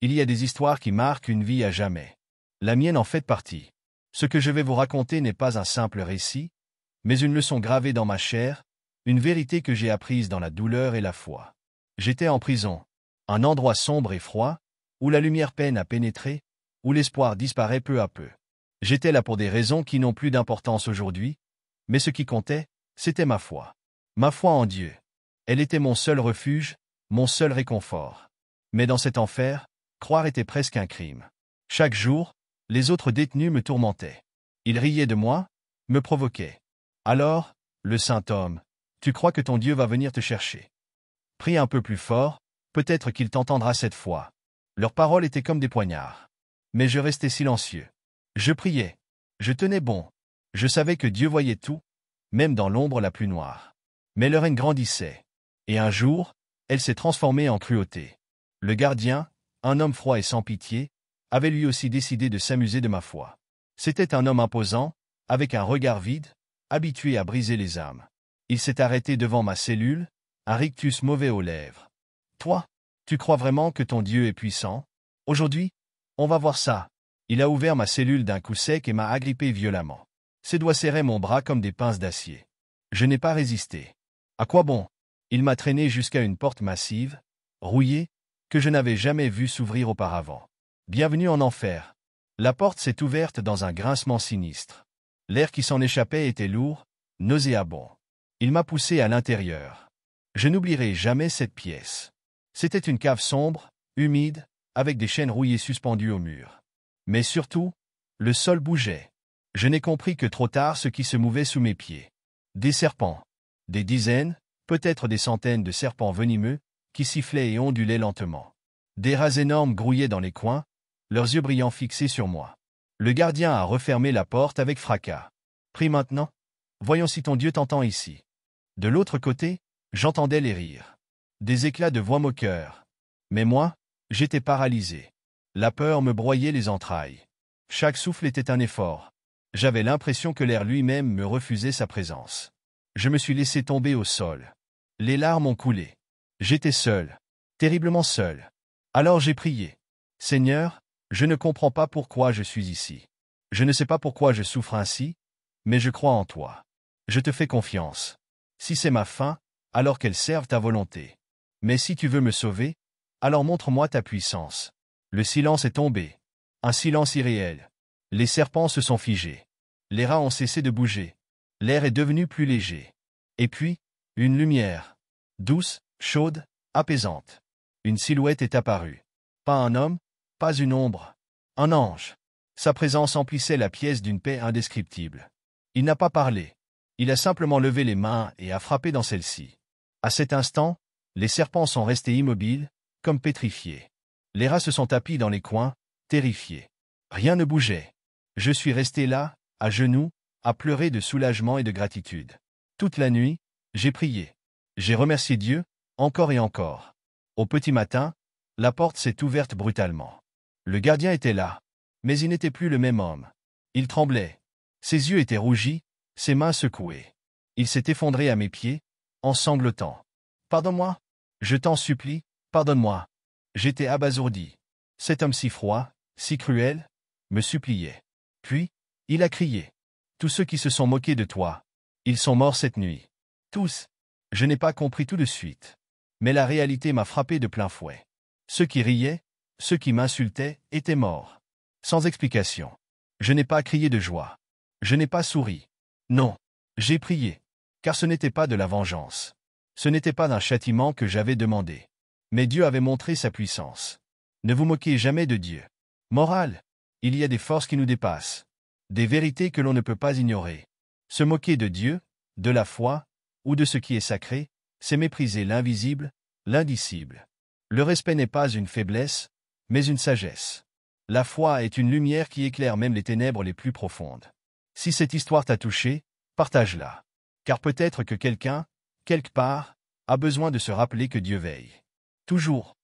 Il y a des histoires qui marquent une vie à jamais. La mienne en fait partie. Ce que je vais vous raconter n'est pas un simple récit, mais une leçon gravée dans ma chair, une vérité que j'ai apprise dans la douleur et la foi. J'étais en prison, un endroit sombre et froid, où la lumière peine à pénétrer, où l'espoir disparaît peu à peu. J'étais là pour des raisons qui n'ont plus d'importance aujourd'hui, mais ce qui comptait, c'était ma foi. Ma foi en Dieu. Elle était mon seul refuge, mon seul réconfort. Mais dans cet enfer, croire était presque un crime. Chaque jour, les autres détenus me tourmentaient. Ils riaient de moi, me provoquaient. Alors, le saint homme, tu crois que ton Dieu va venir te chercher. Prie un peu plus fort, peut-être qu'il t'entendra cette fois. Leurs paroles étaient comme des poignards. Mais je restais silencieux. Je priais. Je tenais bon. Je savais que Dieu voyait tout, même dans l'ombre la plus noire. Mais leur haine grandissait. Et un jour, elle s'est transformée en cruauté. Le gardien, un homme froid et sans pitié, avait lui aussi décidé de s'amuser de ma foi. C'était un homme imposant, avec un regard vide, habitué à briser les âmes. Il s'est arrêté devant ma cellule, un rictus mauvais aux lèvres. Toi, tu crois vraiment que ton Dieu est puissant? Aujourd'hui, on va voir ça. Il a ouvert ma cellule d'un coup sec et m'a agrippé violemment. Ses doigts serraient mon bras comme des pinces d'acier. Je n'ai pas résisté. À quoi bon? Il m'a traîné jusqu'à une porte massive, rouillée, que je n'avais jamais vue s'ouvrir auparavant. Bienvenue en enfer. La porte s'est ouverte dans un grincement sinistre. L'air qui s'en échappait était lourd, nauséabond. Il m'a poussé à l'intérieur. Je n'oublierai jamais cette pièce. C'était une cave sombre, humide, avec des chaînes rouillées suspendues au mur. Mais surtout, le sol bougeait. Je n'ai compris que trop tard ce qui se mouvait sous mes pieds. Des serpents. Des dizaines, peut-être des centaines de serpents venimeux, qui sifflaient et ondulaient lentement. Des rats énormes grouillaient dans les coins, leurs yeux brillants fixés sur moi. Le gardien a refermé la porte avec fracas. Prie maintenant. Voyons si ton Dieu t'entend ici. De l'autre côté, j'entendais les rires. Des éclats de voix moqueurs. Mais moi, j'étais paralysé. La peur me broyait les entrailles. Chaque souffle était un effort. J'avais l'impression que l'air lui-même me refusait sa présence. Je me suis laissé tomber au sol. Les larmes ont coulé. J'étais seul. Terriblement seul. Alors j'ai prié. Seigneur, je ne comprends pas pourquoi je suis ici. Je ne sais pas pourquoi je souffre ainsi, mais je crois en toi. Je te fais confiance. Si c'est ma fin, alors qu'elle serve ta volonté. Mais si tu veux me sauver, alors montre-moi ta puissance. Le silence est tombé. Un silence irréel. Les serpents se sont figés. Les rats ont cessé de bouger. L'air est devenu plus léger. Et puis, une lumière. Douce, chaude, apaisante. Une silhouette est apparue. Pas un homme, pas une ombre. Un ange. Sa présence emplissait la pièce d'une paix indescriptible. Il n'a pas parlé. Il a simplement levé les mains et a frappé dans celle-ci. À cet instant, les serpents sont restés immobiles, comme pétrifiés. Les rats se sont tapis dans les coins, terrifiés. Rien ne bougeait. Je suis resté là, à genoux, à pleurer de soulagement et de gratitude. Toute la nuit, j'ai prié. J'ai remercié Dieu, encore et encore. Au petit matin, la porte s'est ouverte brutalement. Le gardien était là, mais il n'était plus le même homme. Il tremblait. Ses yeux étaient rougis, ses mains secouées. Il s'est effondré à mes pieds, en sanglotant. « Pardonne-moi. Je t'en supplie, pardonne-moi. » J'étais abasourdi. Cet homme si froid, si cruel, me suppliait. Puis, il a crié. « Tous ceux qui se sont moqués de toi, ils sont morts cette nuit. Tous. » Je n'ai pas compris tout de suite. Mais la réalité m'a frappé de plein fouet. Ceux qui riaient, ceux qui m'insultaient, étaient morts. Sans explication. Je n'ai pas crié de joie. Je n'ai pas souri. Non. J'ai prié. Car ce n'était pas de la vengeance. Ce n'était pas d'un châtiment que j'avais demandé. Mais Dieu avait montré sa puissance. Ne vous moquez jamais de Dieu. Morale. Il y a des forces qui nous dépassent. Des vérités que l'on ne peut pas ignorer. Se moquer de Dieu, de la foi, ou de ce qui est sacré, c'est mépriser l'invisible, l'indicible. Le respect n'est pas une faiblesse, mais une sagesse. La foi est une lumière qui éclaire même les ténèbres les plus profondes. Si cette histoire t'a touché, partage-la. Car peut-être que quelqu'un, quelque part, a besoin de se rappeler que Dieu veille. Toujours.